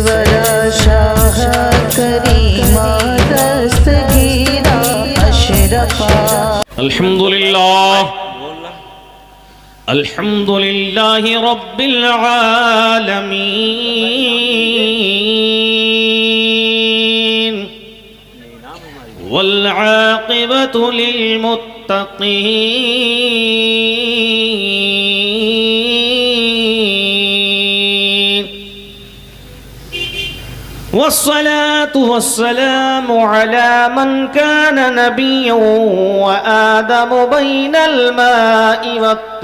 ورا شاہ کریمہ دستگیرہ اشرفا الحمدللہ رب العالمین والعاقبۃ للمتقین والصلاة والسلام على من كان نبيا وآدم بين الماء والطين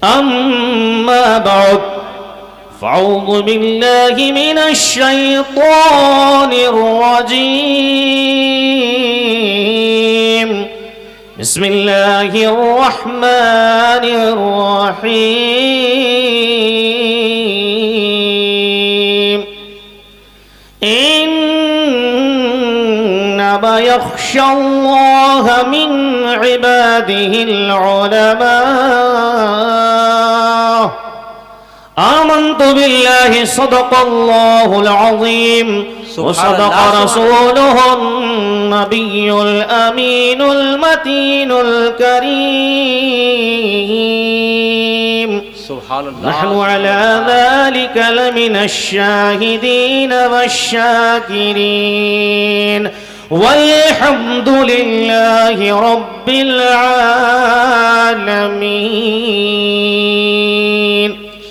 أما بعد فأعوذ بالله من الشيطان الرجيم بسم الله الرحمن الرحيم إنما يخشى الله من عباده العلماء آمنت بالله صدق الله العظيم وصدق رسوله النبي الأمين المتين الكريم سبحان الله نحن على ذلك لمن الشاهدين والشاكرين والحمد لله رب العالمين.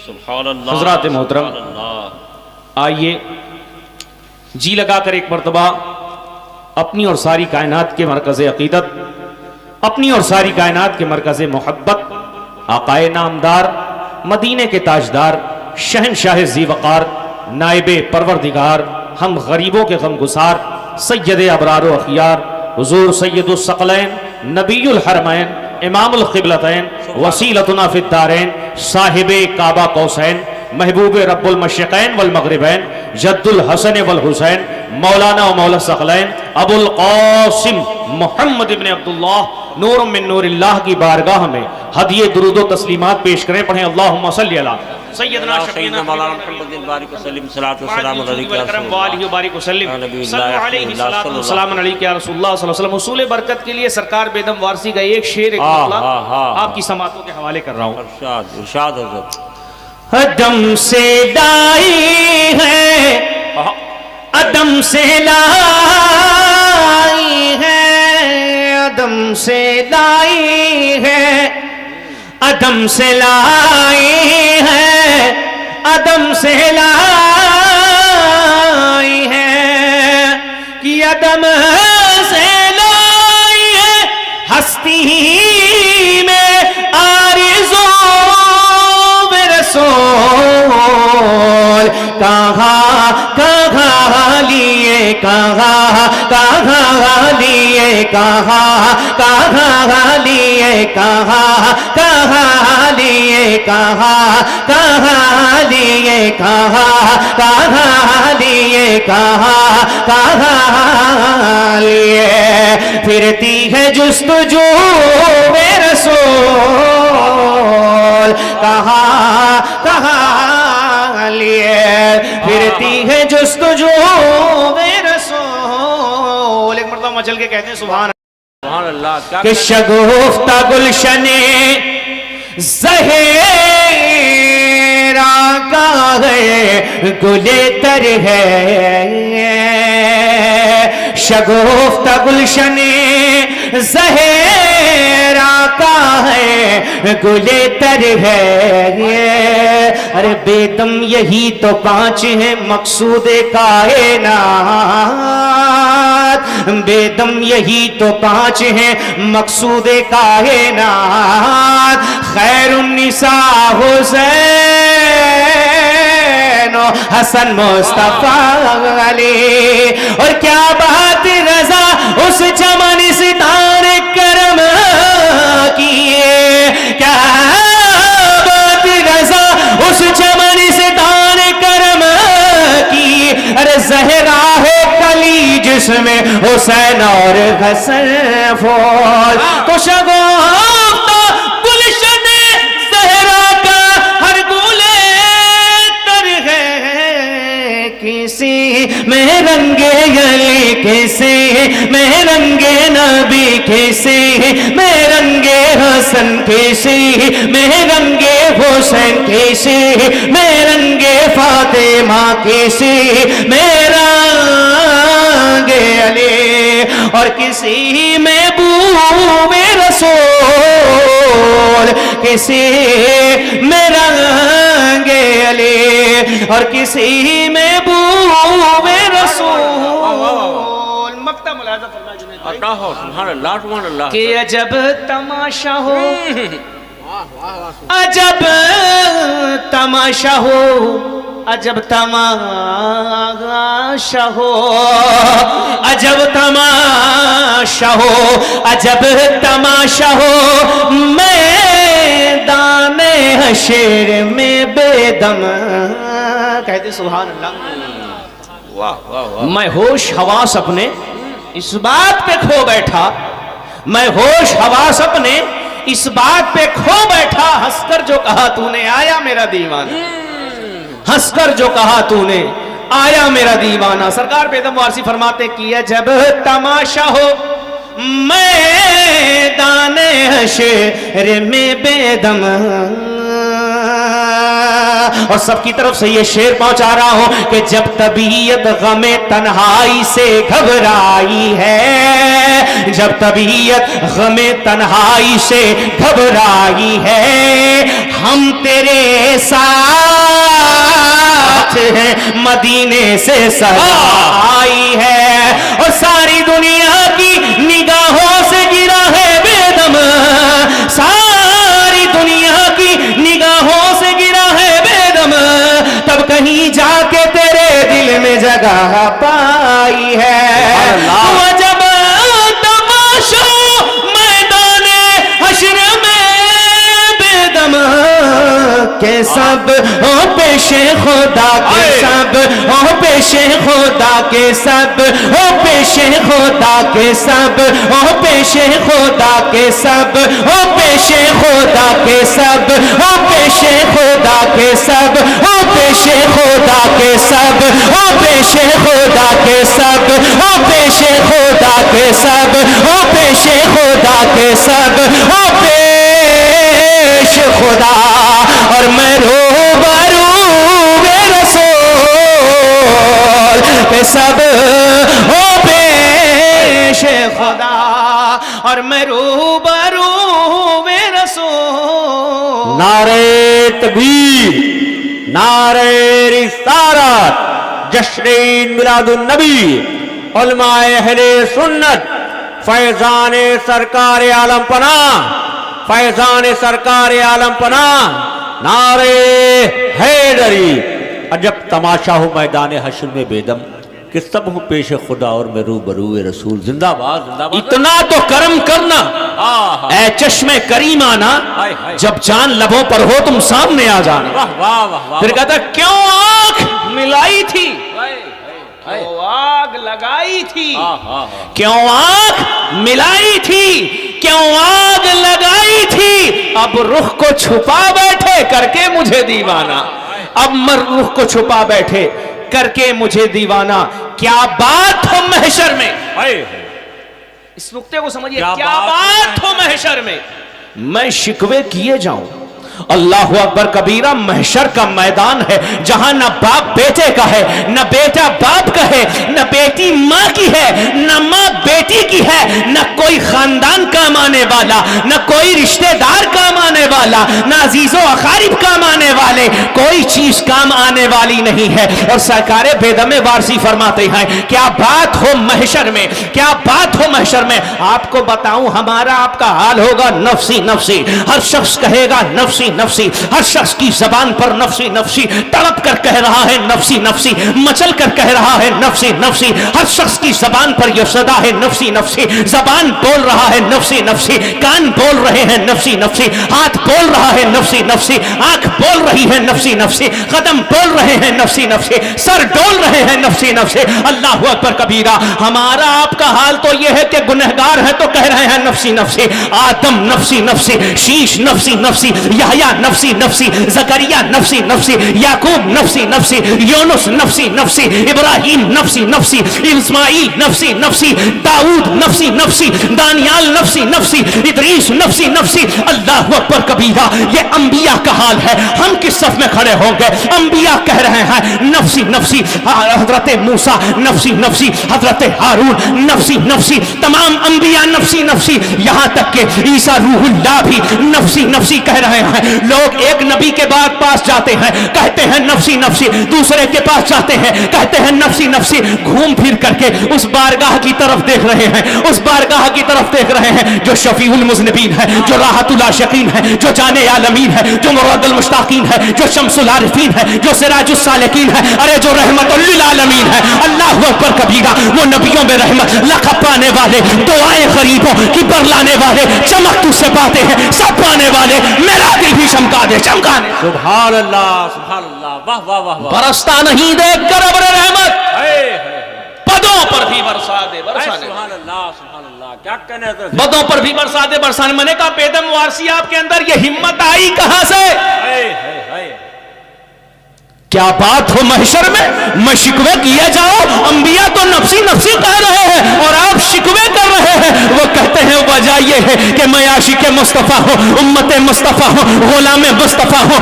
سبحان اللہ. حضرات محترم، آئیے جی لگا کر ایک مرتبہ اپنی اور ساری کائنات کے مرکز عقیدت، اپنی اور ساری کائنات کے مرکز محبت، آقائے نامدار، مدینے کے تاجدار، شہنشاہ ذی وقار، نائب پروردگار، ہم غریبوں کے غم گسار، سید ابرار و اخیار، حضور سید الثقلین، نبی الحرمین، امام القبلتین، وسیلتنا فی الدارین، صاحب کعبہ قوسین، محبوب رب المشرقین والمغربین، جد الحسن والحسین، مولانا و مولا الثقلین، ابو القاسم محمد ابن عبداللہ، نور من نور اللہ کی بارگاہ میں ہدیہ درود و تسلیمات پیش کریں. پڑھیں اللہم صلی علی سیدنا شفیعنا مولانا محمد بارک وسلم صلاۃ و سلام علیک یا رسول وآلہ وبارک وسلم صلو علیہ السلام علیک یا رسول اللہ صلی اللہ علیہ وسلم. حصول برکت کے لیے سرکار بیدم وارسی کا ایک شعر، ایک مطلب آپ کی سماعتوں کے حوالے کر رہا ہوں. ارشاد حضرت. عدم سے لائی ہے، عدم سے لائی ہے، عدم سے لائی ہے، عدم سے لائی ہے، عدم سے لائی ہے کہ عدم سے لائی ہے ہستی میں آرزو رسول. کہاں کہاں لیے، کہاں کہاں لیے، کہاں کہاں لیے، کہاں کہاں لیے، کہاں کہاں لیے، کہاں کہاں لیے، کہاں کہاں لیے پھرتی ہے جستجو بے رسول. کہاں کہاں لیے پھرتی ہے جستجو بے رسول. ایک مرتبہ مچل کے کہتے ہیں سبحان اللہ. کہ شگفتہ گلشن زہرا کا ہے گلے تر ہے، شگفتہ گلشن زہرا کا ہے گلے تر ہے. ارے بیدم یہی تو پانچ ہیں مقصود کائنات، بیدم یہی تو پانچ ہیں مقصود کائنات. خیر النساء حسین و حسن مصطفیٰ علی. اور کیا بات رضا اس چمن ستارے کرم کیے، کیا بات رضا اس چمن ستارے کرم کی. ارے زہرا ہے کلی جس میں حسین اور حسن پھول. تو شگفتہ گلشن زہرا کا رنگے علی کیسے میں رنگے نبی کیسے میں رنگے حسن کیسے میں رنگے حسین کیسے میں رنگے فاطمہ کیسے میں رنگے علی اور کسی میں بو رسول کسی میں رنگے علی اور کسی میں بو رسول مقطع ملاحظہ فرمائے جنید بھائی عطا ہو سبحان اللہ سبحان اللہ کہ عجب تماشا ہو عجب تماشا ہو عجب تماشا ہو عجب تماشا ہو عجب تماشا ہو میدان حشر میں بے دم کہتے سبحان اللہ واہ واہ واہ میں ہوش حواس اپنے اس بات پہ کھو بیٹھا میں ہوش حواس اپنے اس بات پہ کھو بیٹھا ہنس کر جو کہا تو نے آیا میرا دیوانہ ہنس کر جو کہا تو نے آیا میرا دیوانہ سرکار بیدم وارسی فرماتے کیا جب تماشا ہو میدان حشر میں بیدم اور سب کی طرف سے یہ شعر پہنچا رہا ہوں کہ جب طبیعت غم تنہائی سے گھبرائی ہے جب طبیعت غم تنہائی سے گھبرائی ہے ہم تیرے ساتھ ہیں مدینے سے صدا آئی ہے اور ساری دنیا کی نگاہوں سے گرا ہے بے دم ساری دنیا کی نگاہوں سے گرا ہے بے دم تب کہیں جا کے تیرے دل میں جگہ پائی ہے عجب تماشا میدان حشر میں بے دم کہ سب پیش خدا کے سب پیش خدا کے سب پیش خدا کے سب پیش خدا کے سب پیش خدا کے سب پیش خدا کے سب پیش خدا کے سب پیش خدا کے سب پیش خدا کے سب پیش خدا کے سب پیش خدا اور میں روبرو رسول کے سب ہو پیش خدا اور میں روبرو رسول نعرہ تکبیر نعرہ رسالت جشن میلاد النبی علماء اہل سنت فیضان سرکار عالم پناہ فیضان سرکار عالم پناہ نعرہ حیدری عجب تماشا ہو میدان حشر میں بیدم کہ سب ہوں پیش خدا اور میں روبرو رسول زندہ باد زندہ باد اتنا تو کرم کرنا اے چشم کریم آنا جب جان لبوں پر ہو تم سامنے آ جانا واہ واہ واہ واہ پھر کہتا کیوں آنکھ ملائی تھی کیوں آگ لگائی تھی کیوں آنکھ ملائی تھی کیوں آگ لگائی تھی اب رخ کو چھپا بیٹھے کر کے مجھے دیوانہ اب مر رخ کو چھپا بیٹھے کر کے مجھے دیوانہ کیا بات ہو محشر میں اس نقطے کو سمجھئے کیا بات ہو محشر میں میں شکوے کیے جاؤں اللہ اکبر کبیرہ محشر کا میدان ہے جہاں نہ باپ بیٹے کا ہے نہ بیٹا باپ کا ہے نہ بیٹی ماں کی ہے نہ ماں بیٹی کی ہے نہ کوئی خاندان کام آنے والا نہ کوئی رشتہ دار کام آنے والا نہ عزیز و اقارب کام آنے والے کوئی چیز کام آنے والی نہیں ہے اور سرکار بیدم وارسی فرماتے ہیں کیا بات ہو محشر میں کیا بات ہو محشر میں آپ کو بتاؤں ہمارا آپ کا حال ہوگا نفسی نفسی ہر شخص کہے گا نفسی نفسی ہر شخص کی زبان پر نفسی نفسی تڑپ کر کہہ رہا ہے نفسی نفسی مچل کر کہہ رہا ہے نفسی نفسی ہر شخص کی زبان پر یہ صدا ہے نفسی نفسی زبان بول رہا ہے نفسی نفسی کان بول رہے ہیں نفسی نفسی ہاتھ بول رہا ہے نفسی نفسی آنکھ بول رہی ہے نفسی نفسی قدم بول رہے ہیں نفسی نفسی سر ڈول رہے ہیں نفسی نفسی اللہ اکبر کبیرہ ہمارا آپ کا حال تو یہ ہے کہ گنہگار ہے تو کہہ رہے ہیں نفسی نفسی آدم نفسی نفسی شیش نفسی نفسی یحییٰ نفسی نفسی، زکریا نفسی نفسی، یعقوب نفسی نفسی، یونس نفسی نفسی، ابراہیم نفسی نفسی، اسماعیل نفسی نفسی، داؤد نفسی نفسی، دانیال نفسی نفسی، ادریس نفسی نفسی۔ اللہ اکبر کبیرہ، یہ انبیاء کا حال ہے۔ ہم کس صف میں کھڑے ہوں گے؟ انبیاء کہہ رہے ہیں نفسی نفسی، حضرت موسیٰ نفسی نفسی، حضرت ہارون نفسی نفسی، تمام انبیاء نفسی نفسی، یہاں تک کہ عیسیٰ روح اللہ بھی نفسی نفسی کہہ رہے ہیں۔ لوگ ایک نبی کے بعد پاس جاتے ہیں کہتے ہیں نفسی نفسی، دوسرے کے پاس جاتے ہیں کہتے ہیں نفسی نفسی، گھوم پھر کر کے اس بارگاہ کی طرف دیکھ رہے ہیں، اس بارگاہ کی طرف دیکھ رہے ہیں جو شفیع المذنبین ہے، جو راحت العاشقین ہے، جو جان عالمین ہے، جو مراد المشتاقین ہے، جو شمس العارفین ہے، جو سراج السالکین ہے، ارے جو رحمت للعالمین ہے۔ اللہ اکبر کبیرہ، وہ نبیوں میں رحمت، لقب پانے والے، دعائیں غریبوں کی برلانے والے، چمک تو سے پاتے ہیں سب پانے والے، میرا دل بھی چمکا دے چمکانے۔ سبحان اللہ سبحان اللہ، واہ واہ واہ واہ، برستا نہیں دیکھ کر ابر رحمت، اے اے بدوں پر بھی برسا دے برسا دے، سبحان اللہ سبحان اللہ، کیا کہنے ہیں؟ بدوں پر بھی برسا دے برسانے۔ میں نے کہا بیدم وارسی آپ کے اندر یہ ہمت آئی کہاں سے؟ کیا بات ہو محشر میں شکوے کیے جاؤ، انبیاء تو نفسی نفسی کہہ رہے ہیں اور آپ شکوے کر رہے ہیں۔ وہ کہتے ہیں وجہ یہ ہے کہ میں عاشق مصطفیٰ ہوں، امت مصطفیٰ ہوں، غلام مصطفیٰ ہوں،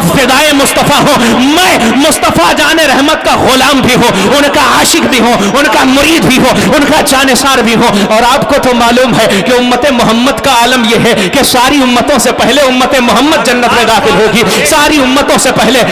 فدائے مصطفیٰ ہوں، میں مصطفیٰ جان رحمت کا غلام بھی ہوں، ان کا عاشق بھی ہوں، ان کا مرید بھی ہوں، ان کا جانثار بھی ہوں۔ اور آپ کو تو معلوم ہے کہ امت محمد کا عالم یہ ہے کہ ساری امتوں سے پہلے امت محمد جنت میں داخل ہوگی، ساری امتوں سے پہلے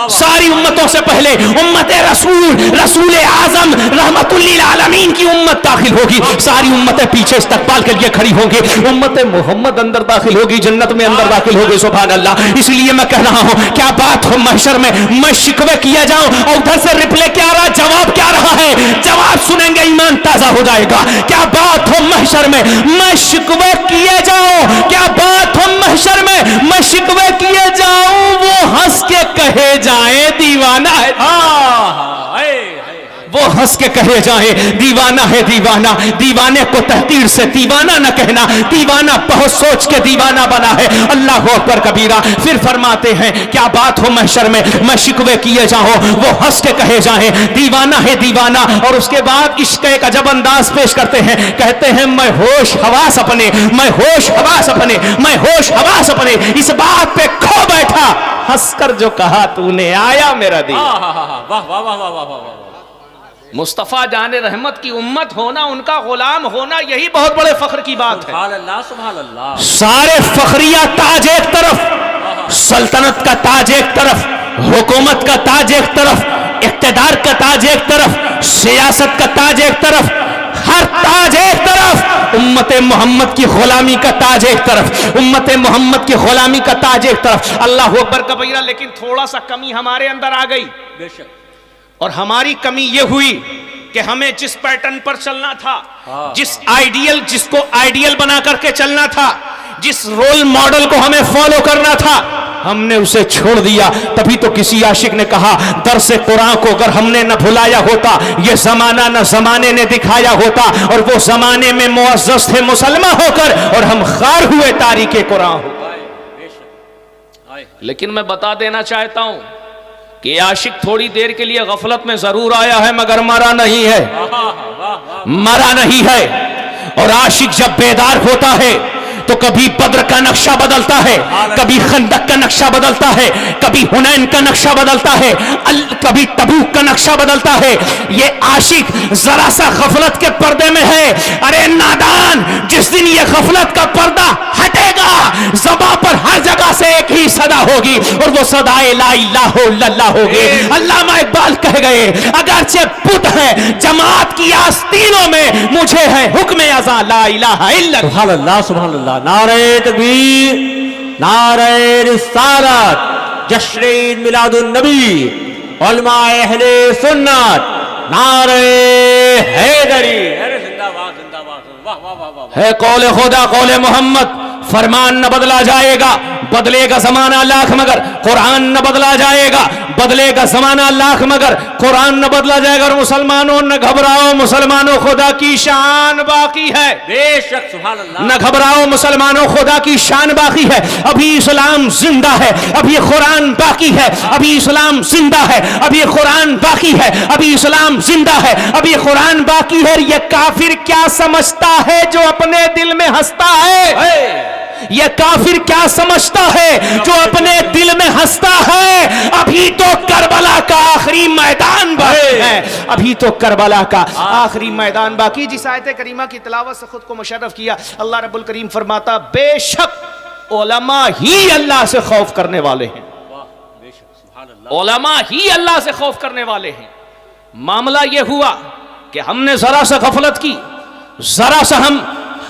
ساری امتوں سے پہلے امت رسول اعظم رحمت للعالمین کی امت داخل ہوگی، ساری امتیں پیچھے استقبال کے لیے کھڑی ہوں گی، امت محمد اندر داخل ہوگی، جنت میں اندر داخل ہوگی۔ سبحان اللہ۔ اس لیے میں کہہ رہا ہوں کیا بات ہو محشر میں شکوے کیا جاؤں، اور ادھر سے رپلے کیا رہا، جواب کیا رہا ہے، جواب سنیں گے ایمان تازہ ہو جائے گا۔ کیا بات ہو محشر میں شکوے کیے جاؤں، کیا بات ہو محشر میں شکوے کیے جاؤں، وہ ہنس کے کہے جائیں دیوانہ ہے، وہ ہنس کے کہے جائیں دیوانہ ہے دیوانہ۔ دیوانے کو تحقیر سے دیوانہ نہ کہنا، دیوانہ بہت سوچ کے دیوانہ بنا ہے۔ اللہ اکبر کبیرہ۔ پھر فرماتے ہیں کیا بات ہو محشر میں شکوے کیے جاؤں، وہ ہنس کے کہے جائیں دیوانہ ہے دیوانہ۔ اور اس کے بعد عشق ایک عجب انداز پیش کرتے ہیں، کہتے ہیں میں ہوش حواس اپنے، میں ہوش حواس اپنے، میں ہوش حواس اپنے اس بات پہ کھو بیٹھا، ہنس کر جو کہا تو نے آیا میرا دل۔ مصطفیٰ جان رحمت کی امت ہونا، ان کا غلام ہونا، یہی بہت بڑے فخر کی بات ہے۔ سبحان اللہ سبحان اللہ۔ سارے فخریہ تاج ایک طرف، سلطنت کا تاج ایک طرف، حکومت کا تاج ایک طرف، اقتدار کا تاج ایک طرف، سیاست کا تاج ایک طرف، ہر تاج ایک طرف، امت محمد کی غلامی کا تاج ایک طرف، امت محمد کی غلامی کا تاج ایک طرف۔ اللہ اکبر کبیرہ۔ لیکن تھوڑا سا کمی ہمارے اندر آ گئی، بے شک، اور ہماری کمی یہ ہوئی کہ ہمیں جس پیٹرن پر چلنا تھا، جس کو آئیڈیل بنا کر کے چلنا تھا، جس رول ماڈل کو ہمیں فالو کرنا تھا، ہم نے اسے چھوڑ دیا۔ تبھی تو کسی عاشق نے کہا درس قرآن کو اگر ہم نے نہ بھلایا ہوتا، یہ زمانہ نہ زمانے نے دکھایا ہوتا، اور وہ زمانے میں معزز تھے مسلمان ہو کر، اور ہم خار ہوئے تاریخ قرآن ہو۔ لیکن میں بتا دینا چاہتا ہوں کہ عاشق تھوڑی دیر کے لیے غفلت میں ضرور آیا ہے، مگر مرا نہیں ہے، مرا نہیں ہے۔ اور عاشق جب بیدار ہوتا ہے تو کبھی بدر کا نقشہ بدلتا ہے، کبھی خندق کا نقشہ بدلتا ہے، کبھی حنین کا نقشہ بدلتا ہے، کبھی تبوک کا نقشہ بدلتا ہے۔ یہ عاشق ذرا سا غفلت کے پردے میں ہے۔ ارے نادان، جس دن یہ غفلت کا پردہ ہٹے گا، زباں پر ہر جگہ سے ایک ہی صدا ہوگی، اور وہ صدا لا الہ الا اللہ ہوگی۔ علامہ اقبال کہہ گئے اگرچہ بت ہے جماعت کی آستینوں میں، مجھے ہے حکم ازاں لا الہ الا اللہ۔ سبحان اللہ سبحان اللہ۔ نعرہ تکبیر، نعرہ رسالت، جشن عید میلاد النبی، علماء اہل سنت، نعرہ حیدری، زندہ باد زندہ باد، واہ واہ واہ واہ۔ ہے قول خدا قول محمد، فرمان نہ بدلا جائے گا، بدلے گا زمانہ لاکھ مگر قرآن نہ بدلا جائے گا، بدلے گا زمانہ لاکھ مگر قرآن نہ بدلا جائے گا. اور مسلمانوں نہ گھبراؤ مسلمانوں, خدا کی شان باقی ہے. بے شک سبحان اللہ. نہ گھبراؤ مسلمانوں, خدا کی شان باقی ہے. ابھی اسلام زندہ ہے, ابھی قرآن باقی ہے. ابھی اسلام زندہ ہے, ابھی قرآن باقی ہے. ابھی اسلام زندہ ہے, ابھی قرآن باقی ہے. یہ کافر کیا سمجھتا ہے جو اپنے دل میں ہنستا ہے؟ یہ کافر کیا سمجھتا ہے جو اپنے دل میں ہنستا ہے؟ ابھی تو کربلا کا آخری میدان باقی ہے. ابھی تو کربلا کا آخری میدان باقی. جس آیت کریمہ کی تلاوت سے خود کو مشرف کیا, اللہ رب الکریم فرماتا بے شک علماء ہی اللہ سے خوف کرنے والے ہیں. علماء ہی اللہ سے خوف کرنے والے ہیں. معاملہ یہ ہوا کہ ہم نے ذرا سا غفلت کی, ذرا سا ہم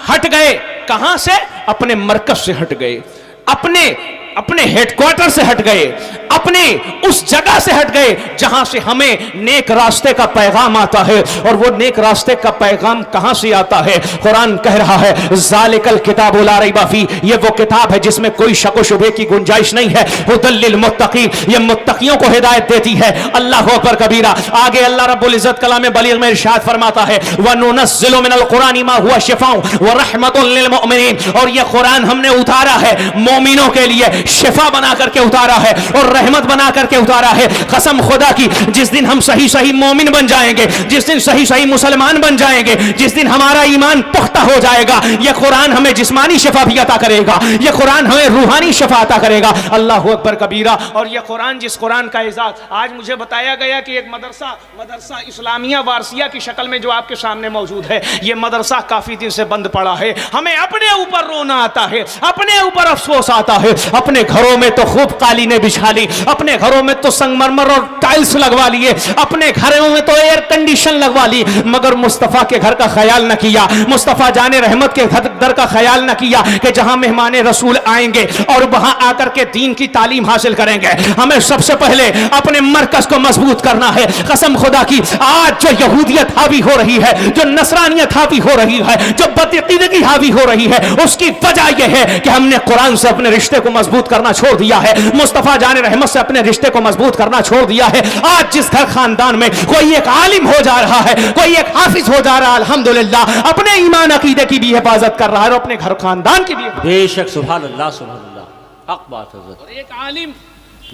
ہٹ گئے. کہاں سے؟ اپنے مرکز سے ہٹ گئے, اپنے ہیڈ کوارٹر سے ہٹ گئے, اپنے اس جگہ سے ہٹ گئے جہاں سے ہمیں نیک راستے کا پیغام آتا ہے. اور وہ نیک راستے کا پیغام کہاں سے آتا ہے؟ قرآن کہہ رہا ہے ذالک الکتاب لا ریب فیہ, یہ وہ کتاب ہے جس میں کوئی شک و شبہ کی گنجائش نہیں ہے. ھدی للمتقین, یہ متقیوں کو ہدایت دیتی ہے. اللہ اکبر کبیرہ. آگے اللہ رب العزت کلام بلیغ میں ارشاد فرماتا ہے وَنُنَزِّلُ مِنَ الْقُرْآنِ مَا هُوَ شِفَاءٌ وَرَحْمَةٌ لِّلْمُؤْمِنِينَ, اور یہ قرآن ہم نے اتارا ہے مومنوں کے لیے, شفا بنا کر کے اتارا ہے اور رحمت بنا کر کے اتارا ہے. قسم خدا کی جس دن ہم صحیح مومن بن جائیں گے, جس دن صحیح مسلمان بن جائیں گے, جس دن ہمارا ایمان پختہ ہو جائے گا, یہ قرآن ہمیں جسمانی شفا بھی عطا کرے گا, یہ قرآن ہمیں روحانی شفا عطا کرے گا. اللہ اکبر کبیرہ. اور یہ قرآن, جس قرآن کا اعزاز آج مجھے بتایا گیا کہ ایک مدرسہ اسلامیہ وارثیہ کی شکل میں جو آپ کے سامنے موجود ہے, یہ مدرسہ کافی دن سے بند پڑا ہے. ہمیں اپنے اوپر رونا آتا ہے, اپنے اوپر افسوس آتا ہے. اپنے گھروں میں تو خوب قالینیں بچھا لی, اپنے گھروں میں تو سنگ مرمر اور ٹائلز لگوا لیے, اپنے گھروں میں تو ایئر کنڈیشن لگوا لی, مگر مصطفیٰ کے گھر کا خیال نہ کیا, مصطفیٰ جان رحمت کے در کا خیال نہ کیا کہ جہاں مہمان رسول آئیں گے اور وہاں آ کر کے دین کی تعلیم حاصل کریں گے, ہمیں سب سے پہلے اپنے مرکز کو مضبوط کرنا ہے. قسم خدا کی آج جو یہودیت حاوی ہو رہی ہے, جو نصرانیت حاوی ہو رہی ہے, جو بدعقیدگی حاوی ہو رہی ہے, اس کی وجہ یہ ہے کہ ہم نے قرآن سے اپنے رشتے کو مضبوط کرنا چھوڑ دیا ہے, مصطفیٰ جان رحمت سے اپنے رشتے کو مضبوط کرنا چھوڑ دیا ہے. آج جس گھر خاندان میں کوئی ایک عالم ہو جا رہا ہے, کوئی ایک حافظ ہو جا رہا ہے, الحمدللہ اپنے ایمان عقیدے کی بھی حفاظت کر رہا ہے اور اپنے گھر خاندان کی بھی. بے شک سبحان اللہ سبحان اللہ, حق بات حضرت. اور ایک عالم,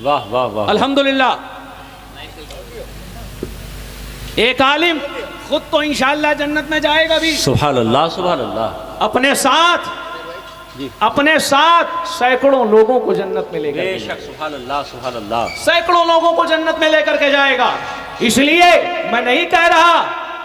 واہ واہ واہ, الحمدللہ ایک عالم خود تو انشاءاللہ جنت میں جائے گا بھی, سبحان اللہ سبحان اللہ, اپنے ساتھ سینکڑوں لوگوں کو جنت میں لے کر, بے شک سبحان اللہ سبحان اللہ, سینکڑوں لوگوں کو جنت میں لے کر کے جائے گا. اس لیے میں نہیں کہہ رہا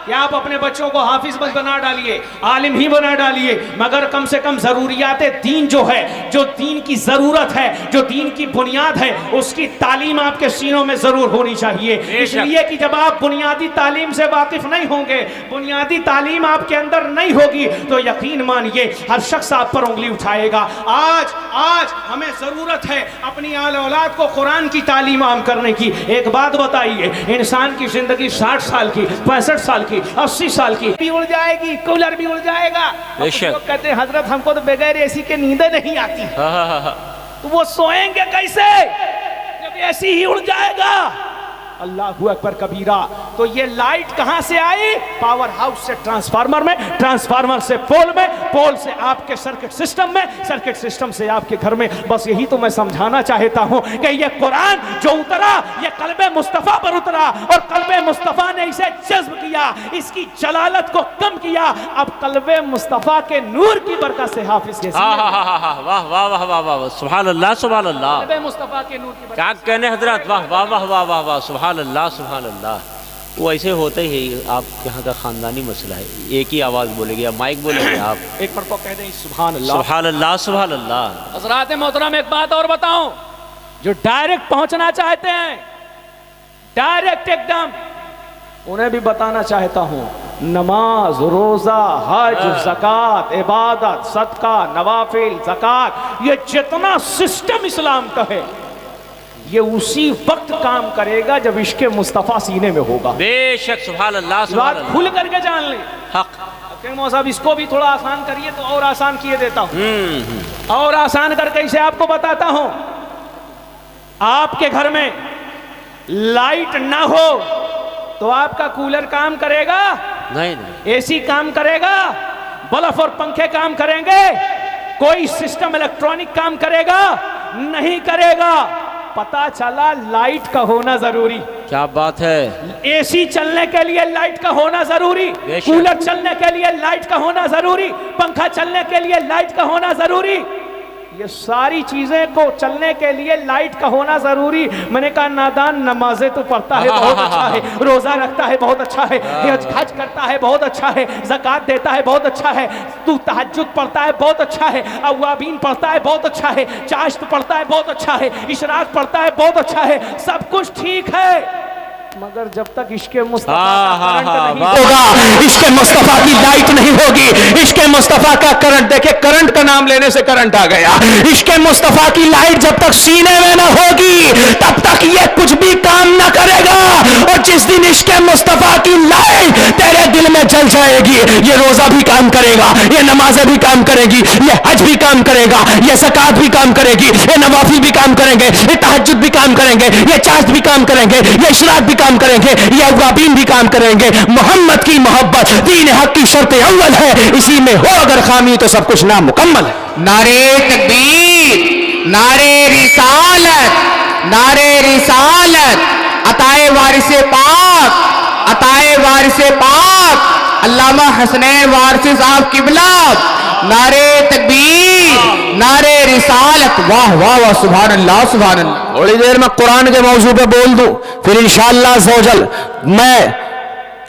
کہ آپ اپنے بچوں کو حافظ بس بنا ڈالیے, عالم ہی بنا ڈالیے, مگر کم سے کم ضروریات دین جو ہے, جو دین کی ضرورت ہے, جو دین کی بنیاد ہے, اس کی تعلیم آپ کے سینوں میں ضرور ہونی چاہیے. اس لیے کہ جب آپ بنیادی تعلیم سے واقف نہیں ہوں گے, بنیادی تعلیم آپ کے اندر نہیں ہوگی, تو یقین مانیے ہر شخص آپ پر انگلی اٹھائے گا. آج ہمیں ضرورت ہے اپنی آل اولاد کو قرآن کی تعلیم عام کرنے کی. ایک بات بتائیے, انسان کی زندگی 60 سال کی, 65 سال کی, 80 سال کی بھی اڑ جائے گی, کولر بھی اڑ جائے گا. لوگ کہتے ہیں حضرت ہم کو تو بغیر اے سی کے نیندیں نہیں آتی, تو وہ سوئیں گے کیسے جب اے سی ہی اڑ جائے گا؟ اللہ اکبر کبیرہ. تو یہ لائٹ کہاں سے آئی؟ پاور ہاؤس سے ٹرانسفارمر میں, ٹرانسفارمر سے پول میں, پول سے آپ کے سرکٹ سسٹم میں, سرکٹ سسٹم سے آپ کے گھر میں. بس یہی تو میں سمجھانا چاہتا ہوں کہ یہ قرآن جو اترا, یہ قلب مصطفیٰ پر اترا اور قلب مصطفیٰ نے اسے جذب کیا, اس کی جلالت کو کم کیا. اب قلب مصطفیٰ کے نور کی برکت سے حافظ کے واہ واہ واہ واہ واہ, سبحان اللہ سبحان اللہ, قلب مصطفیٰ کے نور کی برکت. کیا کہنے حضرت, واہ واہ واہ واہ واہ واہ, سبحان اللہ سبحان اللہ. وہ ایسے ہوتا ہی ہے, آپ کے یہاں کا خاندانی مسئلہ ہے, ایک ہی آواز بولے گی, مائک بولے گے آپ, ایک مرتبہ کہہ دیں سبحان اللہ سبحان اللہ سبحان اللہ. حضرات محترم ایک بات اور بتاؤں, جو ڈائریکٹ پہنچنا چاہتے ہیں, ڈائریکٹ ایک دم, انہیں بھی بتانا چاہتا ہوں, نماز, روزہ, حج, زکوٰۃ, عبادت, صدقہ, نوافل, زکوٰۃ, یہ جتنا سسٹم اسلام کا ہے, یہ اسی وقت کام کرے گا جب عشق مصطفیٰ سینے میں ہوگا. بے شک سبحان اللہ سبحان بات اللہ, کھل کر کے جان لیں. حق. مو صاحب اس کو بھی تھوڑا آسان کریے تو اور آسان کیے دیتا ہوں, اور آسان کر کے اسے آپ کو بتاتا ہوں. آپ کے گھر میں لائٹ نہ ہو تو آپ کا کولر کام کرے گا؟ نہیں نہیں. اے سی کام کرے گا؟ بلف اور پنکھے کام کریں گے؟ کوئی سسٹم الیکٹرانک کام کرے گا؟ نہیں کرے گا. پتا چلا لائٹ کا ہونا ضروری. کیا بات ہے. اے سی چلنے کے لیے لائٹ کا ہونا ضروری, بے شک. کولر چلنے کے لیے لائٹ کا ہونا ضروری, پنکھا چلنے کے لیے لائٹ کا ہونا ضروری. یہ ساری چیزیں کو چلنے کے لیے لائٹ کا ہونا ضروری. میں نے کہا نادان نمازیں تو پڑھتا ہے بہت اچھا ہے, روزہ رکھتا ہے بہت اچھا ہے, حج کرتا ہے بہت اچھا ہے, زکوٰۃ دیتا ہے بہت اچھا ہے, تو تہجد پڑھتا ہے بہت اچھا ہے, اوابین پڑھتا ہے بہت اچھا ہے, چاشت پڑھتا ہے بہت اچھا ہے, اشراق پڑھتا ہے بہت اچھا ہے, سب کچھ ٹھیک ہے, مگر جب تک عشق مصطفیٰ کا کرنٹ نہیں ہوگا, عشق مصطفیٰ کی لائٹ نہیں ہوگی, عشق مصطفیٰ کا کرنٹ, دیکھیں کرنٹ کا نام لینے سے کرنٹ آ گیا, عشق مصطفیٰ کی لائٹ جب تک سینے میں نہ ہوگی تب تک یہ کچھ بھی کام نہ کرے گا. اور جس دن عشق مصطفیٰ کی لائٹ تیرے دل میں جل جائے گی, یہ روزہ بھی کام کرے گا, یہ نمازیں بھی کام کرے گی, یہ حج بھی کام کرے گا, یہ زکوٰۃ بھی کام کرے گی, یہ نوافل بھی کام کریں گے, یہ تہجد بھی کام کریں گے, یہ چاشت بھی کام کریں گے, یہ اشراق بھی کام کریں گے, یہ اوابین بھی کام کریں گے. محمد کی محبت دین حق کی شرط اول ہے, اسی میں ہو اگر خامی تو سب کچھ نامکمل ہے. نعرے تکبیر, نعرے رسالت, نعرے رسالت, عطائے وارث پاک, عطائے وارث پاک علامہ حسنین وارثی صاحب قبلہ. نعرے تکبیر, نعرے رسالت. واہ واہ واہ, سبحان اللہ سبحان اللہ. تھوڑی دیر میں قرآن کے موضوع پہ بول دوں, پھر انشاءاللہ عز و جل میں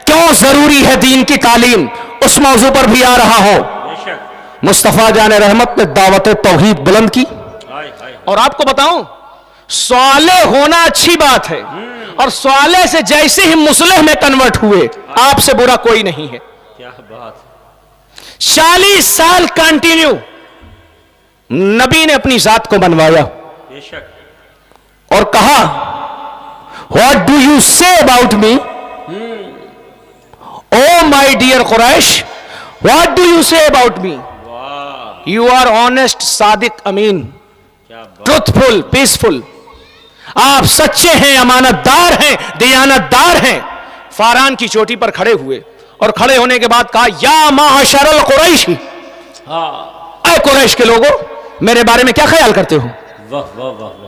کیوں ضروری ہے دین کی تعلیم اس موضوع پر بھی آ رہا ہوں. مصطفیٰ جان رحمت نے دعوت توحید بلند کی, اور آپ کو بتاؤں صالح ہونا اچھی بات ہے, اور صالح سے جیسے ہی مصلح میں کنورٹ ہوئے آپ سے برا کوئی نہیں ہے. کیا بات. 40 سال کنٹینیو نبی نے اپنی ذات کو بنوایا بے شک. اور کہا what do you say about me oh my dear Quraysh, what do you say about me, you are honest, Sadiq, Amin, truthful, peaceful, آپ سچے ہیں, امانت دار ہیں, دیانت دار ہیں. فاران کی چوٹی پر کھڑے ہوئے اور کھڑے ہونے کے بعد کہا یا معاشر القریش, اے قریش کے لوگوں میرے بارے میں کیا خیال کرتے ہو؟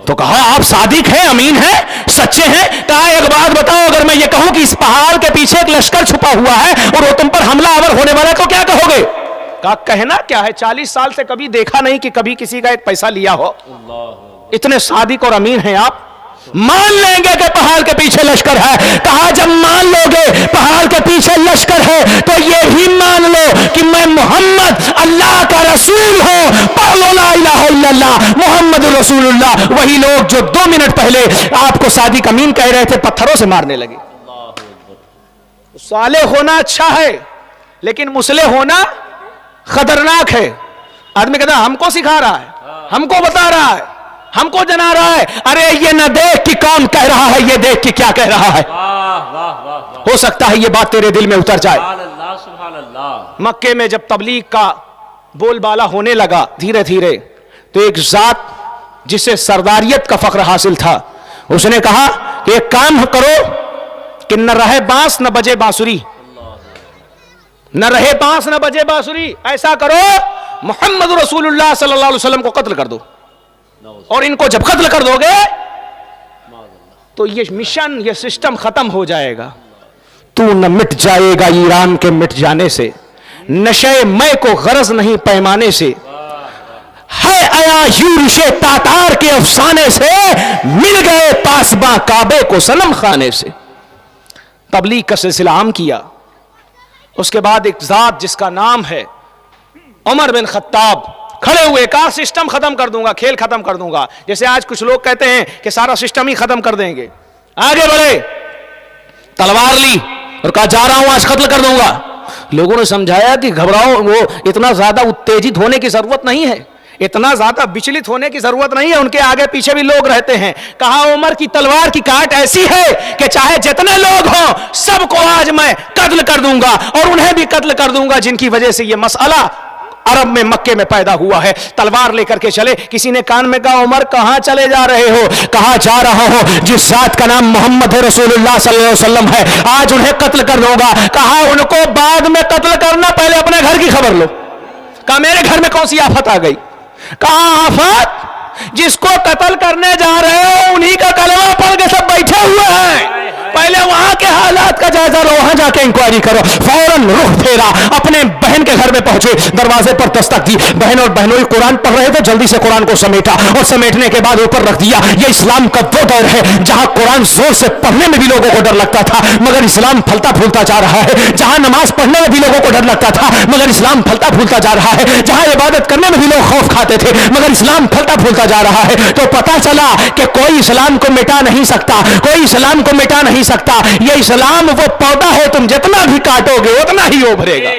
تو کہا آپ صادق ہیں, امین ہیں, سچے ہیں. کہا ایک بات بتاؤ, اگر میں یہ کہوں کہ اس پہاڑ کے پیچھے ایک لشکر چھپا ہوا ہے اور وہ تم پر حملہ آور ہونے والا ہے تو کیا کہو گے؟ کہا کہنا کیا ہے, 40 سال سے کبھی دیکھا نہیں کہ کبھی کسی کا ایک پیسہ لیا ہو. اتنے صادق اور امین ہیں آپ, مان لیں گے کہ پہاڑ کے پیچھے لشکر ہے. کہا جب مان لو گے پہاڑ کے پیچھے لشکر ہے تو یہ بھی مان لو کہ میں محمد اللہ کا رسول ہوں. پڑھ لو لا الہ الا اللہ محمد رسول اللہ. وہی لوگ جو 2 منٹ پہلے آپ کو صادق امین کہہ رہے تھے پتھروں سے مارنے لگے. صالح ہونا اچھا ہے لیکن مصلح ہونا خطرناک ہے. آدمی کہتا ہے ہم کو سکھا رہا ہے, ہم کو بتا رہا ہے, ہم کو جنا رہا ہے. ارے یہ نہ دیکھ کہ کون کہہ رہا ہے, یہ دیکھ کہ کیا کہہ رہا ہے. ہو سکتا ہے یہ بات تیرے دل میں اتر جائے. سبحان اللہ. مکے میں جب تبلیغ کا بول بالا ہونے لگا دھیرے دھیرے, تو ایک ذات جسے سرداریت کا فخر حاصل تھا, اس نے کہا کہ ایک کام کرو کہ نہ رہے بانس نہ بجے بانسری, نہ رہے بانس نہ بجے بانسری. ایسا کرو محمد رسول اللہ صلی اللہ علیہ وسلم کو قتل کر دو, اور ان کو جب قتل کر دو گے تو یہ مشن, یہ سسٹم ختم ہو جائے گا. تو نہ مٹ جائے گا ایران کے مٹ جانے سے, نشے میں کو غرض نہیں پیمانے سے, ہے آیا یورش تاتار کے افسانے سے, مل گئے پاسباں کعبے کو صنم خانے سے. تبلیغ کا سلسلہ عام کیا. اس کے بعد ایک ذات جس کا نام ہے عمر بن خطاب کھڑے ہوئے, کہا سسٹم ختم کر دوں گا, کھیل ختم کر دوں گا. جیسے آج کچھ لوگ کہتے ہیں کہ سارا سسٹم ہی ختم کر دیں گے. آگے بڑھے, تلوار لی اور کہا جا رہا ہوں آج قتل کر دوں گا. لوگوں نے سمجھایا کہ گھبراؤ, وہ اتنا زیادہ اتیجت ہونے کی ضرورت نہیں ہے, اتنا زیادہ وچلت ہونے کی ضرورت نہیں ہے, ان کے آگے پیچھے بھی لوگ رہتے ہیں. کہا عمر کی تلوار کی کاٹ ایسی ہے کہ چاہے جتنے لوگ ہوں سب کو آج میں قتل کر دوں گا, اور انہیں بھی قتل کر دوں گا جن کی وجہ سے یہ مسئلہ عرب میں مکے میں پیدا ہوا ہے. تلوار لے کر کے چلے. کسی نے کان میں کہا عمر کہاں چلے جا رہے ہو؟ کہا جا رہا ہوں جس ذات کا نام محمد رسول اللہ صلی اللہ علیہ وسلم ہے, آج انہیں قتل کر دوں گا. کہا ان کو بعد میں قتل کرنا, پہلے اپنے گھر کی خبر لو. کہا میرے گھر میں کون سی آفت آ گئی؟ کہا آفت جس کو قتل کرنے جا رہے ہو انہی کا کلمہ پڑھ کے سب بیٹھے ہوئے ہیں. پہلے وہاں کے حالات کا جائزہ لو, وہاں جا کے انکوائری کرو. فوراً رخ پھیرا, اپنے بہن کے گھر میں پہنچے, دروازے پر دستک دی. بہن اور بہنوئی قرآن پڑھ رہے تھے, جلدی سے قرآن کو سمیٹا اور سمیٹنے کے بعد اوپر رکھ دیا. یہ اسلام کا وہ دور ہے جہاں قرآن زور سے پڑھنے میں بھی لوگوں کو ڈر لگتا تھا, مگر اسلام پھلتا پھولتا جا رہا ہے. جہاں نماز پڑھنے میں بھی لوگوں کو ڈر لگتا تھا, مگر اسلام پھلتا پھولتا جا رہا ہے. جہاں عبادت کرنے میں بھی لوگ خوف کھاتے تھے, مگر اسلام پھلتا پھولتا جا رہا ہے. تو پتا چلا کہ کوئی اسلام کو مٹا نہیں سکتا, کوئی اسلام کو مٹا نہیں سکتا. یہ اسلام وہ پودا ہے, تم جتنا بھی کاٹو گے اتنا ہی ابھرے گا.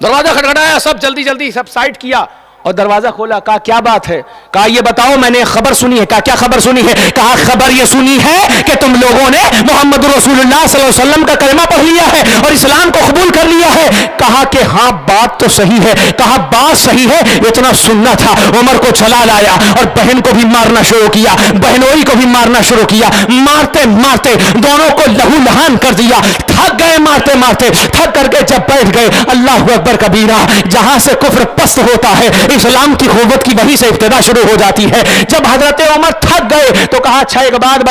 دروازہ کھٹکھٹایا, سب جلدی جلدی سب سائٹ کیا اور دروازہ کھولا. کہا کیا بات ہے؟ کہا یہ بتاؤ, میں نے خبر سنی ہے. کہا کیا خبر سنی ہے؟ کہا خبر یہ سنی ہے کہ تم لوگوں نے محمد رسول اللہ صلی اللہ علیہ وسلم کا کلمہ پڑھ لیا ہے اور اسلام کو قبول کر لیا ہے. کہا کہ ہاں بات تو صحیح ہے. کہا بات صحیح ہے, اتنا سننا تھا. عمر کو چلا لایا اور بہن کو بھی مارنا شروع کیا, بہنوئی کو بھی مارنا شروع کیا. مارتے مارتے دونوں کو لہو لہان کر دیا. تھک گئے مارتے مارتے, تھک کر کے جب بیٹھ گئے, اللہ اکبر کبیرہ, جہاں سے کفر پست ہوتا ہے اسلام کی قوت کی وہیں سے ابتدا شروع ہو جاتی ہے. جب حضرت عمر تھک گئے تو کہا اچھا ایک بات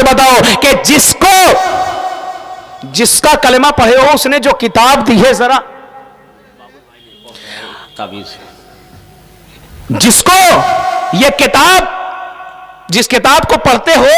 بتاؤ کہ جس کا کلمہ پڑھے ہو اس نے جو کتاب دی ہے, ذرا جس کو یہ کتاب, جس کتاب کو پڑھتے ہو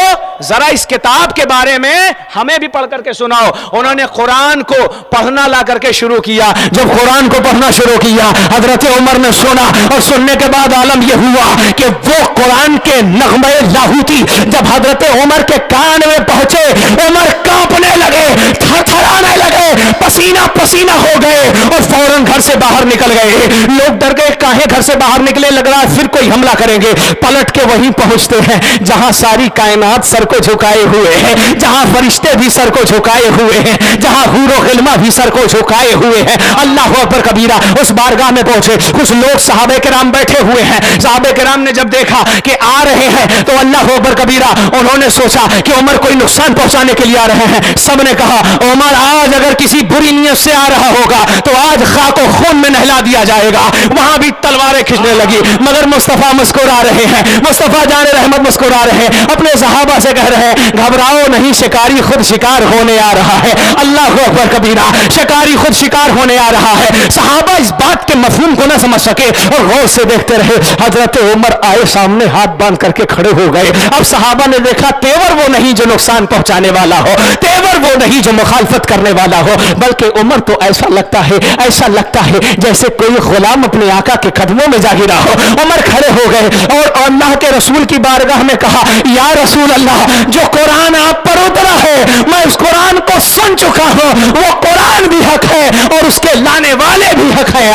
ذرا اس کتاب کے بارے میں ہمیں بھی پڑھ کر کے سناؤ. انہوں نے قرآن کو پڑھنا لا کر کے شروع کیا. جب قرآن کو پڑھنا شروع کیا حضرت عمر نے سنا, اور سننے کے بعد عالم یہ ہوا کہ وہ قرآن کے نغمے لاہوتی جب حضرت عمر کے کان میں پہنچے, عمر کانپنے لگے, تھرتھرانے لگے, پسینہ پسینہ ہو گئے اور فوراً گھر سے باہر نکل گئے. لوگ ڈر گئے, کاہے گھر سے باہر نکلے, لگ رہا ہے پھر کوئی حملہ کریں گے. پلٹ کے وہیں پہنچتے ہیں جہاں ساری کائنات سر کو جھکائے ہوئے ہیں, جہاں فرشتے بھی سر کو جھکائے ہوئے ہیں, جہاں حور و غلمہ بھی سر کو جھکائے ہوئے ہیں. اللہ اکبر کبیرہ. اس بارگاہ میں پہنچے, کچھ لوگ صحابہ کرام بیٹھے ہوئے ہیں. صحابہ کرام نے جب دیکھا کہ آ رہے ہیں تو اللہ اکبر کبیرہ, انہوں نے سوچا کہ عمر کوئی نقصان پہنچانے کے لیے آ رہے ہیں. سب نے کہا عمر آج اگر کسی بری نیت سے آ رہا ہوگا تو آج خاک و خون میں نہلا دیا جائے گا. وہاں بھی تلواریں کھینچنے لگی, مگر مصطفیٰ مسکرا رہے ہیں. مصطفیٰ جان رحمت مسکرا رہے ہیں, اپنے صحابہ سے کہہ رہے ہیں گھبراؤ نہیں, شکاری خود شکار ہونے آ رہا ہے. اللہ اکبر کبیرہ, شکاری خود شکار ہونے آ رہا ہے. صحابہ اس بات کے مفہوم کو نہ سمجھ سکے اور غور سے دیکھتے رہے. حضرت عمر آئے, سامنے ہاتھ باندھ کر کے کھڑے ہو گئے. اب صحابہ نے دیکھا تیور وہ نہیں جو نقصان پہنچانے والا ہو, تیور وہ نہیں جو مخالفت کرنے والا ہو, بلکہ عمر تو ایسا لگتا ہے جیسے کوئی غلام اپنے آقا کے قدموں میں جا گرا ہو. عمر کھڑے ہو گئے اور اللہ کے رسول کی بارگاہ میں کہا یا رسول اللہ, جو قرآن آپ پر اترا ہے میں اس قرآن کو سن چکا ہوں, وہ قرآن بھی حق ہے اور اس کے لانے والے بھی حق ہے.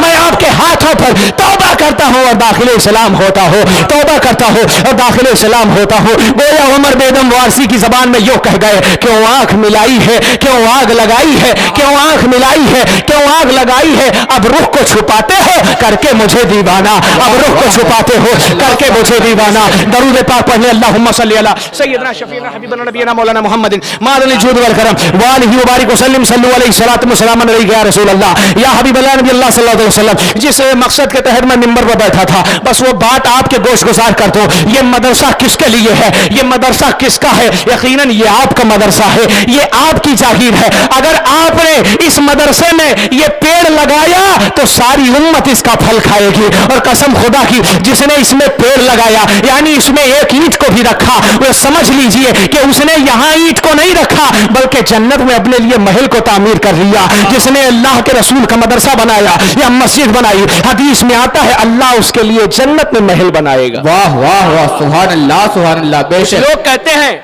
میں آپ کے ہاتھوں پر توبہ کرتا ہوں اور داخل اسلام ہوتا ہوں, توبہ کرتا ہوں اور داخل اسلام ہوتا ہوں. گویا عمر بیدم وارسی کی زبان میں یوں کہہ گئے, کیوں آنکھ ملائی ہے, کیوں آگ لگائی ہے, کیوں آنکھ ملائی ہے, کیوں آگ لگائی ہے. اب رخ کو چھپاتے ہو کر کے مجھے دیوانہ, اب رخ کو چھپاتے ہو کر کے مجھے دیوانہ. درود پاک پڑھنے اللہم صلی علی سیدنا شفیعنا حبیبنا نبینا مولانا محمد مادن الجود والکرم والہ وبارک وسلم صلو علیہ الصلوۃ والسلام علیک یا رسول اللہ یا حبیب اللہ نبی اللہ صلی اللہ علیہ وسلم. جس مقصد کے تحت میں منبر پر بیٹھا تھا بس وہ بات آپ کے گوش گزار کر دو. یہ مدرسہ کس کے لیے ہے, یہ مدرسہ کس کا ہے؟ یقیناً یہ آپ کا مدرسہ ہے, یہ آپ کی جاگیر ہے. اگر آپ نے اس مدرسے میں یہ پیڑ لگایا تو ساری امت اس کا پھل کھائے گی. اور قسم خدا کی جس نے اس میں پیڑ لگایا یعنی اس میں ایک اینٹ کو بھی رکھا, وہ سمجھ لیجئے کہ اس نے یہاں اینٹ کو نہیں رکھا بلکہ جنت میں اپنے لیے محل کو تعمیر کر لیا. جس نے اللہ کے رسول کا مدرسہ بنایا یا مسجد بنائی, حدیث میں آتا ہے اللہ اس کے لیے جنت میں محل بنائے گا. واہ واہ واہ, سبحان اللہ سبحان اللہ. بے شک لوگ کہتے ہیں,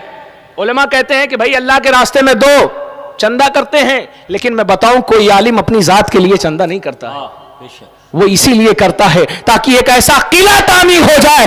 علماء کہتے ہیں کہ بھائی اللہ کے راستے میں دو, چندہ کرتے ہیں, لیکن میں بتاؤں کوئی عالم اپنی ذات کے لیے چندہ نہیں کرتا ہے. وہ اسی لیے کرتا ہے تاکہ ایک ایسا قلعہ تعمیر ہو جائے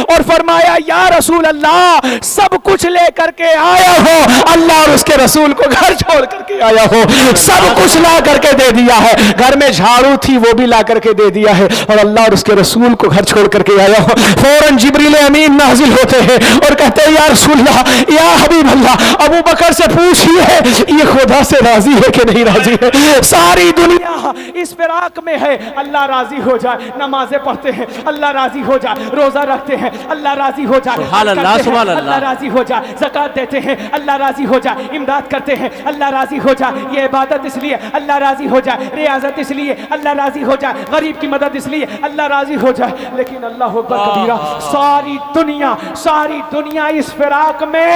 اور فرمایا یا رسول اللہ سب کچھ لے کر کے آیا ہو, اللہ اور اس کے رسول کو گھر چھوڑ کر کے آیا ہو, سب کچھ لا کر کے دے دیا ہے, گھر میں جھاڑو تھی وہ بھی لا کر کے دے دیا ہے, اور اللہ اور اس کے رسول کو گھر چھوڑ کر کے آیا ہو. فوراً جبریل امین نازل ہوتے ہیں اور کہتے ہیں یا رسول اللہ یا حبیب اللہ, ابو بکر سے پوچھئے یہ خدا سے راضی ہے کہ نہیں راضی ہے, ساری دنیا اس فراق میں ہے, اللہ راضی ہو جائے, نمازیں پڑھتے ہیں اللہ راضی ہو جائے, روزہ رکھتے ہیں اللہ راضی ہو جائے, سبحان اللہ, سبحان اللہ, اللہ راضی ہو جائے, زکات دیتے ہیں اللہ راضی ہو جائے, امداد کرتے ہیں اللہ راضی ہو جائے, یہ عبادت اس لیے اللہ راضی ہو جائے, ریاضت اس لیے اللہ راضی ہو جائے, غریب کی مدد اس لیے اللہ راضی ہو جائے. لیکن اللہ اکبر کبیرہ, ساری دنیا اس فراق میں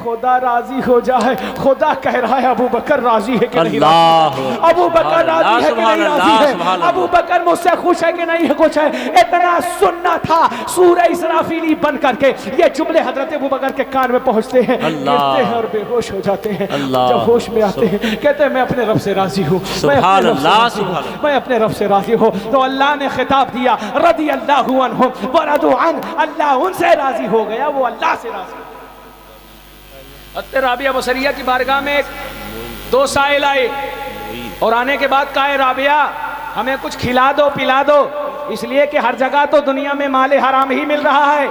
خدا راضی ہو جائے. خدا کہہ رہا ہے ابو بکر راضی ہے کہ نہیں راضی, ابو بکر راضی ہے کہ نہیں راضی ہے, ابو بکر مجھ سے خوش ہے کہ نہیں خوش ہے. اتنا سننا تھا سورہ اسرافیلی بن کر کے یہ جملے حضرت ابو بکر کے کان میں پہنچتے ہیں, گرتے ہیں اور بے ہوش ہو جاتے ہیں. جب ہوش میں آتے ہیں کہتے ہیں میں اپنے رب سے راضی ہوں, میں اپنے رب سے راضی ہوں. تو اللہ نے خطاب دیا رضی اللہ عنہم ورضوا عنہ, اللہ ان سے راضی ہو گیا, وہ اللہ سے راضی. حضرت رابعہ بصریہ کی بارگاہ میں دو سائل آئے اور آنے کے بعد کہا رابعہ ہمیں کچھ کھلا دو پلا دو, اس لیے کہ ہر جگہ تو دنیا میں مال حرام ہی مل رہا ہے,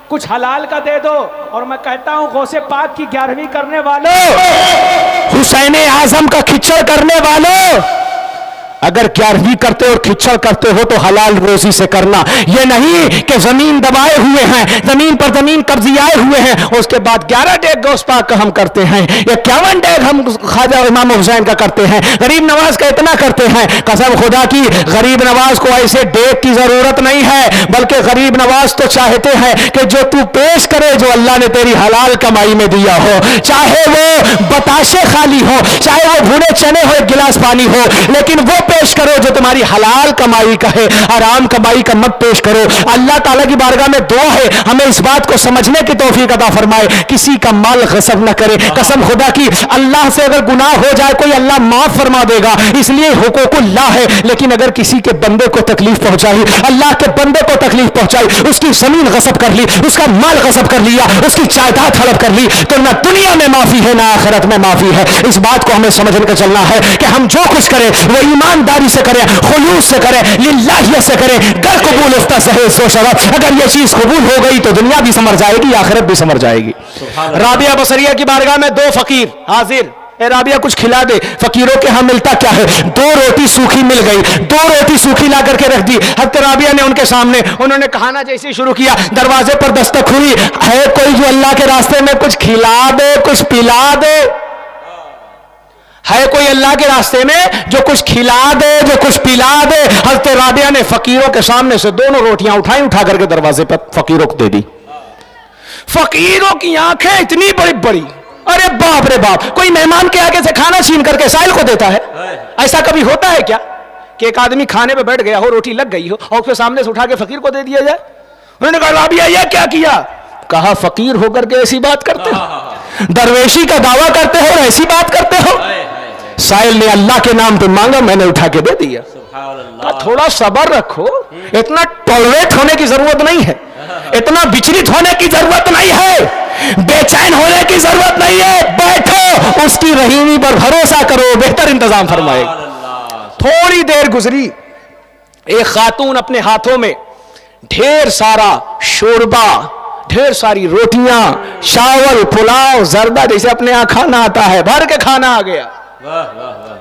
کچھ حلال کا دے دو. اور میں کہتا ہوں غوث پاک کی 11ویں کرنے والوں, حسین اعظم کا کھچڑ کرنے والوں, اگر 11ویں کرتے اور کھچڑ کرتے ہو تو حلال روزی سے کرنا. یہ نہیں کہ زمین دبائے ہوئے ہیں, زمین پر زمین قبضیائے ہوئے ہیں, اس کے بعد 11 ڈیگ غوث پاک کا ہم کرتے ہیں, یا 51 ڈیگ ہم خواجہ امام حسین کا کرتے ہیں, غریب نواز کا اتنا کرتے ہیں. قسم خدا کی غریب نواز کو ایسے ڈیگ کی ضرورت نہیں ہے, بلکہ غریب نواز تو چاہتے ہیں کہ جو تو پیش کرے جو اللہ نے تیری حلال کمائی میں دیا ہو, چاہے وہ بتاشے خالی ہو, چاہے وہ بھونے چنے ہو, ایک گلاس پانی ہو, لیکن وہ پیش کرو جو تمہاری حلال کمائی کا ہے, حرام کمائی کا مت پیش کرو. اللہ تعالیٰ کی بارگاہ میں دعا ہے ہمیں اس بات کو سمجھنے کی توفیق عطا فرمائے, کسی کا مال غصب نہ کرے. قسم خدا کی اللہ سے اگر گناہ ہو جائے کوئی اللہ معاف فرما دے گا, اس لیے حقوق اللہ ہے. لیکن اگر کسی کے بندے کو تکلیف پہنچائی, اللہ کے بندے کو تکلیف پہنچائی, اس کی زمین غصب کر لی, اس کا مال غصب کر لیا, اس کی جائیداد ہڑپ کر لی, تو نہ دنیا میں معافی ہے نہ آخرت میں معافی ہے. اس بات کو ہمیں سمجھ کر چلنا ہے کہ ہم جو کچھ کریں وہ ایمانداری سے کریں, خلوص سے کریں, للہیت سے کریں. گر قبول افتا سہے سو شرف, اگر یہ چیز قبول ہو گئی تو دنیا بھی سمر جائے گی, آخرت بھی سمر جائے گی. رابعہ بصریہ کی بارگاہ میں دو فقیر حاضر, اے رابعہ کچھ کھلا دے. فقیروں کے ہاں ملتا کیا ہے, 2 روٹی سوکھی مل گئی, 2 روٹی سوکھی لا کر کے رکھ دی. حضرت رابعہ نے ان کے سامنے, انہوں نے کھانا جیسے شروع کیا, دروازے پر دستک ہوئی, ہے کوئی جو اللہ کے راستے میں کچھ کھلا دے, کچھ پلا دے, ہے کوئی اللہ کے راستے میں جو کچھ کھلا دے, جو کچھ پلا دے. حضرت رابعہ نے فقیروں کے سامنے سے 2 روٹیاں اٹھائیں, اٹھا کر کے دروازے پر فقیروں کو دے دی. فقیروں کی آنکھیں اتنی بڑی بڑی, ارے باپ رے باپ, کوئی مہمان کے آگے سے کھانا چھین کر کے سائل کو دیتا ہے؟ ایسا کبھی ہوتا ہے کیا کہ ایک آدمی کھانے پہ بیٹھ گیا ہو, روٹی لگ گئی ہو اور اس کے سامنے سے اٹھا کے فقیر کو دے دیا جائے؟ انہوں نے کہا رابعہ یہ کیا کیا؟ کہا فقیر ہو کر کے ایسی بات کرتے ہو, درویشی کا دعویٰ کرتے ہو اور ایسی بات کرتے ہو. سائل نے اللہ کے نام پہ مانگا, میں نے اٹھا کے دے دیا. تھوڑا صبر رکھو, اتنا ٹالریٹ ہونے کی ضرورت نہیں ہے, اتنا وچلت ہونے کی ضرورت نہیں ہے, بے چین ہونے کی ضرورت نہیں ہے. بیٹھو, اس کی رحیمی پر بھروسہ کرو, بہتر انتظام فرمائے. تھوڑی دیر گزری, ایک خاتون اپنے ہاتھوں میں ڈھیر سارا شوربا, ڈھیر ساری روٹیاں, چاول, پلاؤ, زردہ, جیسے اپنے یہاں کھانا آتا ہے, بھر کے کھانا آ گیا.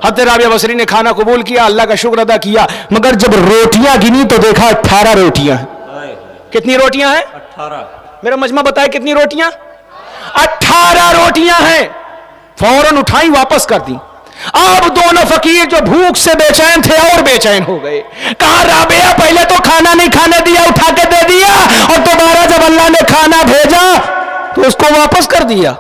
حضرت رابعہ بصری نے کھانا قبول کیا, اللہ کا شکر ادا کیا, مگر جب روٹیاں گنی تو دیکھا 18 روٹیاں ہیں. کتنی روٹیاں ہیں؟ 18. میرا مجمع بتائے کتنی روٹیاں؟ 18 روٹیاں ہیں. فوراً اٹھائی, واپس کر دی. اب دونوں فقیر جو بھوک سے بے چین تھے اور بے چین ہو گئے. کہا رابعہ پہلے تو کھانا نہیں کھانے دیا, اٹھا کے دے دیا, اور دوبارہ جب اللہ نے کھانا بھیجا تو اس کو واپس کر دیا.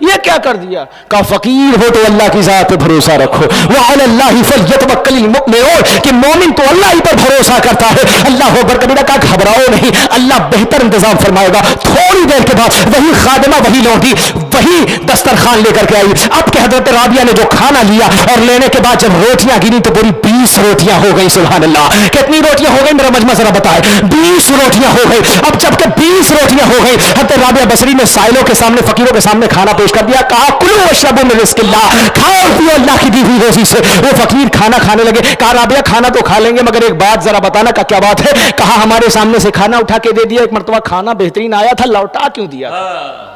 یہ کیا کر دیا؟ کہا فقیر ہو تو اللہ کی ذات پہ بھروسہ رکھو، وعلی اللہ فلیتوکل المؤمنون، کہ مومن تو اللہ ہی پر بھروسہ کرتا ہے۔ اللہ اکبر، کبھی نہ کہا گھبراؤ نہیں، اللہ بہتر انتظام فرمائے گا۔ تھوڑی دیر کے بعد وہی خادمہ، وہی لونڈی، وہی دسترخوان لے کر کے آئی۔ اب کہ حضرت رابعہ نے جو کھانا لیا اور لینے کے بعد جب روٹیاں گنی تو پوری 20 روٹیاں ہو گئی۔ سبحان اللہ، کتنی روٹیاں ہو گئی میرا مجمع ذرا بتائے؟ 20 روٹیاں ہو گئی۔ اب جب کہ 20 روٹیاں ہو گئی، حضرت رابعہ بصری نے سائلوں کے سامنے، فقیروں کے سامنے کھانا پیش کر دیا، کہا کلوا واشربوا من رزق اللہ، کھاؤ اور پیو اللہ کی دی ہوئی روزی سے۔ وہ فقیر کھانا کھانے لگے۔ کہا رابعہ کھانا تو کھا لیں گے مگر ایک بات ذرا بتانا۔ کا کیا بات ہے؟ کہا ہمارے سامنے سے کھانا اٹھا کے دے دیا، ایک مرتبہ کھانا بہترین آیا تھا، لوٹا کیوں دیا تھا؟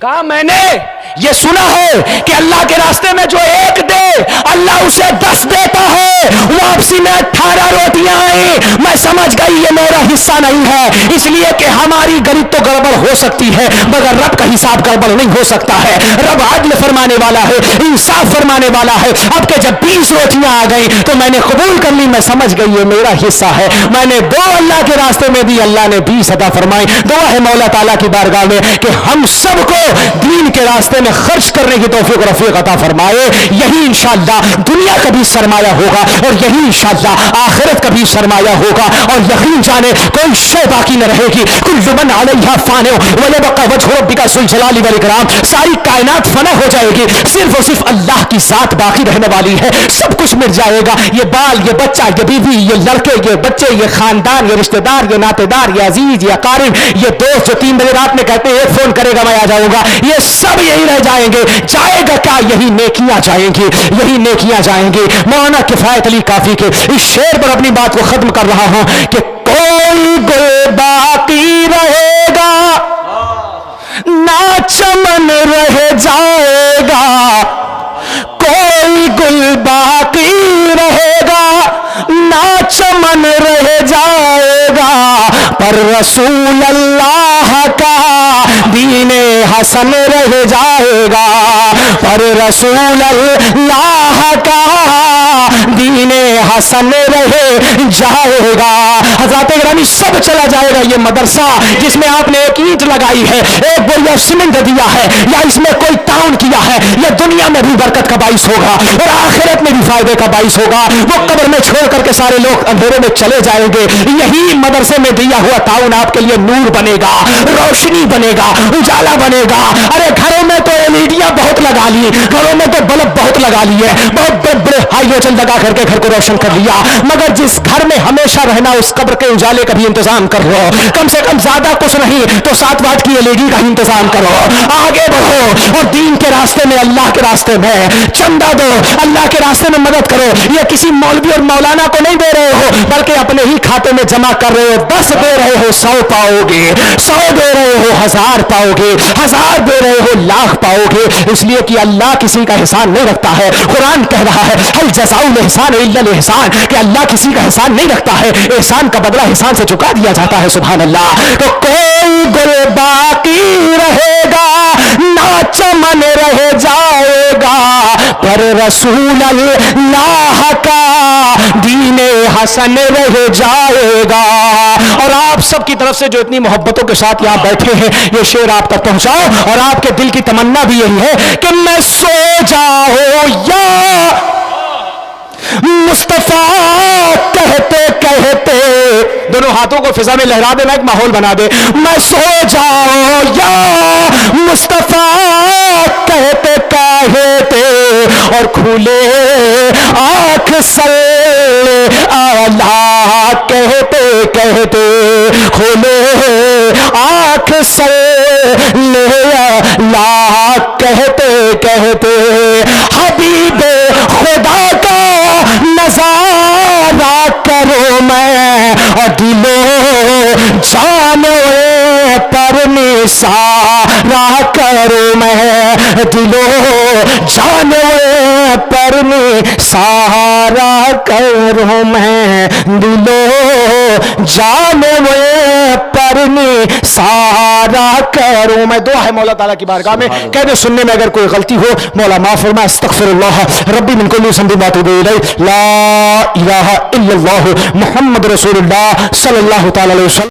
کہا میں نے یہ سنا ہے کہ اللہ کے راستے میں جو ایک دے اللہ اسے 10 دیتا ہے۔ واپسی میں 18 روٹیاں آئیں، میں سمجھ گئی یہ میرا حصہ نہیں ہے، اس لیے کہ ہماری غریب تو گڑبڑ ہو سکتی ہے مگر رب کا حساب گڑبڑ نہیں ہو سکتا ہے۔ رب عدل فرمانے والا ہے، انصاف فرمانے والا ہے۔ اب کہ جب 20 روٹیاں آ گئی تو میں نے قبول کر لی، میں سمجھ گئی یہ میرا حصہ ہے۔ میں نے 2 اللہ کے راستے میں دی، اللہ نے 20 عطا فرمائی۔ دعا ہے مولا تعالیٰ کی بارگاہ میں کہ ہم سب کو دین کے راستے میں خرچ کرنے کی توفیق و رفیق عطا فرمائے۔ یہی انشاءاللہ دنیا کا بھی سرمایہ ہوگا اور یہی انشاءاللہ آخرت کا بھی سرمایہ ہوگا، اور یقین جانے کوئی شے باقی نہ رہے گی۔ کل من علیہا فان ویبقى وجہ ربک ذو الجلال والاکرام، ساری کائنات فنا ہو جائے گی، صرف اور صرف اللہ کی ذات باقی رہنے والی ہے۔ سب کچھ مٹ جائے گا، یہ بال، یہ بچہ، یہ بیوی، یہ لڑکے، یہ بچے، یہ خاندان، یہ رشتہ دار، یہ ناطے دار، یہ عزیز، یہ اقارب، یہ دوست جو 3 بجے رات میں کہتے ہیں ایک فون کرے گا میں آ جاؤں گا، یہ سب یہی رہ جائیں گے۔ جائے گا کیا؟ یہی نیکیاں جائیں گی، یہی نیکیاں جائیں گی۔ مولانا کفایت علی کافی کے اس شعر پر اپنی بات کو ختم کر رہا ہوں کہ کوئی گل باقی رہے گا نہ چمن رہ جائے گا، کوئی گل باقی رہے گا نہ چمن رہ جائے گا، پر رسول اللہ کا دین حسن رہ جائے گا، پر رسول اللہ کا دین حسن رہ جائے گا۔ حضرات گرامی سب چلا جائے گا، یہ مدرسہ جس میں آپ نے ایک اینٹ لگائی ہے، ایک بوریہ سیمنٹ دیا ہے، یا اس میں کوئی تعاون کیا ہے، یہ دنیا میں بھی برکت کا باعث ہوگا اور آخرت میں بھی فائدے کا باعث ہوگا۔ وہ قبر میں چھوڑ کر کے سارے لوگ اندھیرے میں چلے جائیں گے، یہی مدرسے میں دیا ہوا تعاون آپ کے لیے نور بنے گا، روشنی بنے گا، اجالا بنے گا۔ ارے گھروں میں تو ایلڈیاں بہت لگا لی، گھروں میں تو بلب بہت لگا لیے، بہت بڑے بڑے ہائیڈروجن لگا کر کے گھر کو روشن کر لیا، مگر جس گھر میں ہمیشہ رہنا اس قبر کے اجالے کا بھی انتظام کر لو، کم سے کم زیادہ کچھ نہیں تو 7 واٹ کی ایلڈی کا انتظام کرو۔ آگے بڑھو اور دین کے راستے میں، اللہ کے راستے میں چندہ دو، اللہ کے راستے میں مدد کرو۔ یہ کسی مولوی اور مولانا کو نہیں دے رہے ہو بلکہ اپنے ہی کھاتے میں جمع کر رہے ہو۔ 10 دے رہے ہو 100 پاؤ گے، 100 دے رہے ہو 1000 پاؤ گے، 1000 دے رہے ہو 1,00,000 پاؤ گے، اس لیے کہ اللہ کسی کا احسان نہیں رکھتا ہے۔ قرآن کہہ رہا ہے ہل جزاء الاحسان الا الاحسان، کہ اللہ کسی کا احسان نہیں رکھتا ہے، احسان کا بدلہ احسان سے چکا دیا جاتا ہے۔ سبحان اللہ۔ تو کوئی گل باقی رہے گا نہ چمن رہ جائے گا، پر رسول اللہ کا دین حسن رہ جائے گا۔ اور آپ سب کی طرف سے جو اتنی محبتوں کے ساتھ یہاں بیٹھے ہیں یہ شعر آپ تک پہنچاؤ، اور آپ کے دل کی تمنا بھی یہی ہے کہ میں سو جاؤں یا مصطفیٰ کہتے کہتے، دونوں ہاتھوں کو فضا میں لہرا دینا، ایک ماحول بنا دے۔ میں سو جاؤں یا مصطفیٰ کہتے کہتے، اور کھلے آنکھ صلی اعلیٰ کہتے کہتے، کھلے آنکھ صلی اعلیٰ کہتے کہتے، حبیب خدا کا نظارہ کرو میں، اور دلو جانو پر نثارہ کرو میں، دلو جانو پر نثارہ کرو میں، دلو جانو پر نثارہ کرو میں۔ دعا ہے مولا تعالیٰ کی بارگاہ میں، کہنے سننے میں اگر کوئی غلطی ہو مولا معاف فرما، استغفر اللہ ربی من کل ذنب واتوب الیہ، لا الہ الا اللہ محمد رسول اللہ صلی اللہ تعالی علیہ وسلم۔